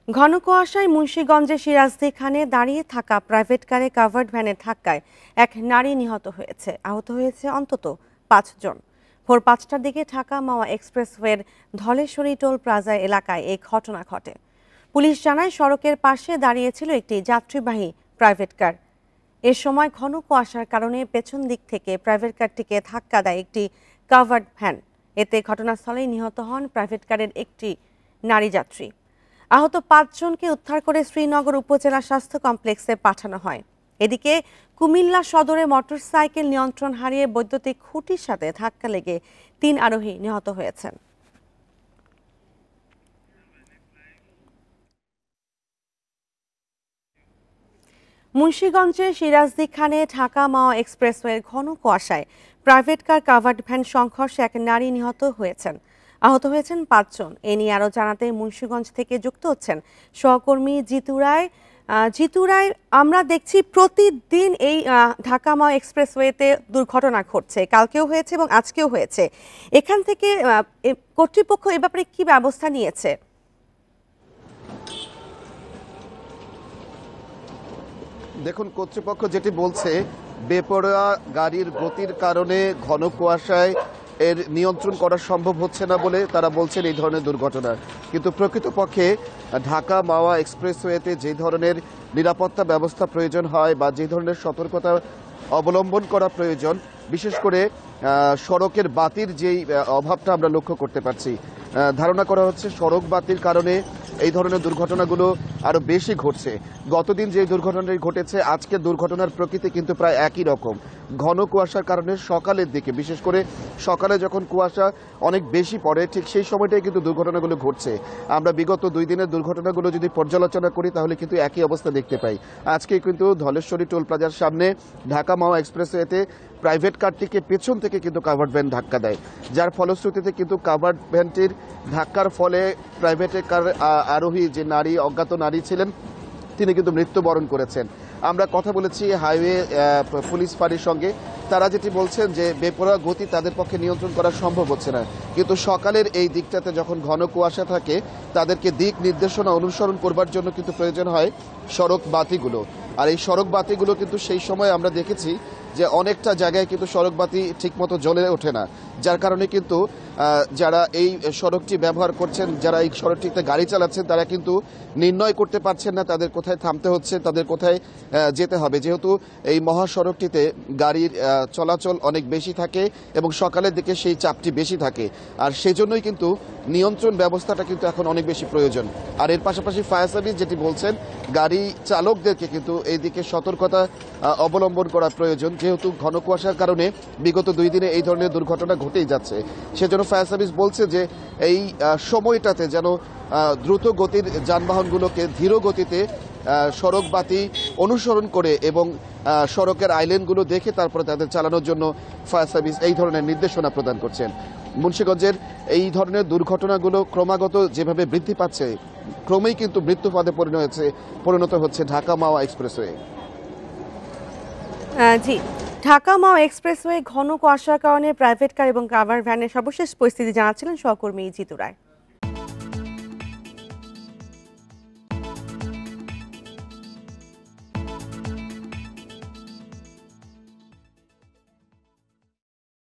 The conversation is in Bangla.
ঘন কুয়াশায় মুন্সিগঞ্জের সিরাজদিখানে দাঁড়িয়ে থাকা প্রাইভেট কারে কাভার্ড ভ্যানের ধাক্কায় এক নারী নিহত হয়েছে। আহত হয়েছে অন্তত ৫ জন। ভোর ৫টার দিকে ঢাকা মাওয়া এক্সপ্রেসওয়ের ধলেশ্বরী টোল প্লাজা এলাকায় এই ঘটনা ঘটে। পুলিশ জানায় সড়কের পাশে দাঁড়িয়েছিল একটি যাত্রীবাহী প্রাইভেট কার। এ সময় ঘন কুয়াশার কারণে পেছন দিক থেকে প্রাইভেট কারটিকে ধাক্কা দেয় একটি কাভার্ড ভ্যান। এতে ঘটনাস্থলেই নিহত হন প্রাইভেট কারের একটি নারী যাত্রী। আহত ৫ জনকে উদ্ধার করে শ্রীনগর উপজেলা স্বাস্থ্য কমপ্লেক্সে পাঠানো হয়। এদিকে কুমিল্লা সদরে মোটরসাইকেল নিয়ন্ত্রণ হারিয়ে বৈদ্যুতিক খুঁটির সাথে ধাক্কা লেগে ৩ আরোহী নিহত হয়েছেন। মুন্সিগঞ্জের সিরাজদিখানে ঢাকা মাওয়া এক্সপ্রেসওয়ের ঘন কুয়াশায় প্রাইভেট কার কাভার্ড ভ্যান সংঘর্ষে এক নারী নিহত হয়েছেন। আহত হয়েছেন ৫ জন। এ নিয়ে আরও জানাতে মুন্সিগঞ্জ থেকে যুক্ত হচ্ছেন সহকর্মী জিতু রায়। জিতু রায়, আমরা দেখছি প্রতিদিন এই ঢাকা মাওয়া এক্সপ্রেসওয়েতে দুর্ঘটনা ঘটছে, কালকেও হয়েছে এবং আজকেও হয়েছে। এখান থেকে কর্তৃপক্ষ এ ব্যাপারে কি ব্যবস্থা নিয়েছে? দেখুন, কর্তৃপক্ষ যেটি বলছে, বেপরোয়া গাড়ির গতির কারণে ঘন কুয়াশায় এর নিয়ন্ত্রণ করা সম্ভব হচ্ছে না বলে তারা বলছেন এই ধরনের দুর্ঘটনা। কিন্তু প্রকৃতপক্ষে ঢাকা মাওয়া এক্সপ্রেসওয়েতে যে ধরনের নিরাপত্তা ব্যবস্থা প্রয়োজন হয় বা যে ধরনের সতর্কতা অবলম্বন করা প্রয়োজন, বিশেষ করে সড়কের বাতির যেই অভাবটা আমরা লক্ষ্য করতে পারছি, ধারণা করা হচ্ছে সড়ক বাতির কারণে এই ধরনের দুর্ঘটনাগুলো আরো বেশি ঘটছে। গতদিন যে দুর্ঘটনাটি ঘটেছে, আজকের দুর্ঘটনার প্রকৃতি কিন্তু প্রায় একই রকম। ঘন কুয়াশার কারণে সকালের দিকে, বিশেষ করে সকালে যখন কুয়াশা অনেক বেশি পড়ে, ঠিক সেই সময়টাই কিন্তু দুর্ঘটনাগুলো ঘটছে। আমরা বিগত 2 দিনের দুর্ঘটনাগুলো যদি পর্যালোচনা করি তাহলে কিন্তু একই অবস্থা দেখতে পাই। আজকে কিন্তু ধলেশ্বরী টোল প্লাজার সামনে ঢাকা মাওয়া এক্সপ্রেসওয়েতে প্রাইভেট কারটিকে পেছন থেকে কিন্তু কাভার্ড ভ্যান ধাক্কা দেয়, যার ফলশ্রুতিতে কিন্তু কাভার্ড ভ্যানটির ধাক্কার ফলে প্রাইভেট কার আরোহী যে নারী, অজ্ঞাত নারী ছিলেন, তিনি কিন্তু মৃত্যুবরণ করেছেন। আমরা কথা বলেছি হাইওয়ে পুলিশ ফাঁড়ির সঙ্গে। তারা যেটি বলছেন যে বেপরোয়া গতি তাদের পক্ষে নিয়ন্ত্রণ করা সম্ভব হচ্ছে না, কিন্তু সকালের এই দিকটাতে যখন ঘন কুয়াশা থাকে তাদেরকে দিক নির্দেশনা অনুসরণ করবার জন্য কিন্তু প্রয়োজন হয় সড়ক বাতিগুলো। আর এই সড়ক বাতিগুলো কিন্তু সেই সময় আমরা দেখেছি যে অনেকটা জায়গায় কিন্তু সড়ক বাতি ঠিকমতো জ্বলে ওঠে না, যার কারণে কিন্তু যারা এই সড়কটি ব্যবহার করছেন, যারা এই সড়কটিতে গাড়ি চালাচ্ছেন, তারা কিন্তু নির্ণয় করতে পারছেন না তাদের কোথায় থামতে হচ্ছে, তাদের কোথায় যেতে হবে। যেহেতু এই মহাসড়কটিতে গাড়ির চলাচল অনেক বেশি থাকে এবং সকালের দিকে সেই চাপটি বেশি থাকে, আর সেজন্যই কিন্তু নিয়ন্ত্রণ ব্যবস্থাটা কিন্তু এখন অনেক বেশি প্রয়োজন। আর এর পাশাপাশি ফায়ার সার্ভিস যেটি বলছেন, গাড়ি চালকদেরকে কিন্তু এই দিকে সতর্কতা অবলম্বন করা প্রয়োজন, যেহেতু ঘন কুয়াশার কারণে বিগত 2 দিনে এই ধরনের দুর্ঘটনা ঘটেই যাচ্ছে। সেজন্য ফায়ার সার্ভিস বলছে যে এই সময়টাতে যেন দ্রুত গতির যানবাহনগুলোকে ধীর গতিতে সড়ক বাতি অনুসরণ করে এবং সড়কের আইল্যান্ডগুলো দেখে তারপরে তাদের চালানোর জন্য ফায়ার সার্ভিস এই ধরনের নির্দেশনা প্রদান করছেন। মুন্সিগঞ্জের এই ধরনের দুর্ঘটনাগুলো ক্রমাগত যেভাবে বৃদ্ধি পাচ্ছে, ক্রমেই কিন্তু মৃত্যুপথে পরিণত হচ্ছে ঢাকা মাওয়া এক্সপ্রেসওয়ে। জি, ঢাকা মাওয়া এক্সপ্রেসওয়ে ঘন কুয়াশার কারণে প্রাইভেট কার এবং কাভার্ড ভ্যানের সর্বশেষ পরিস্থিতি জানাচ্ছিলেন সহকর্মী জিতু রায়।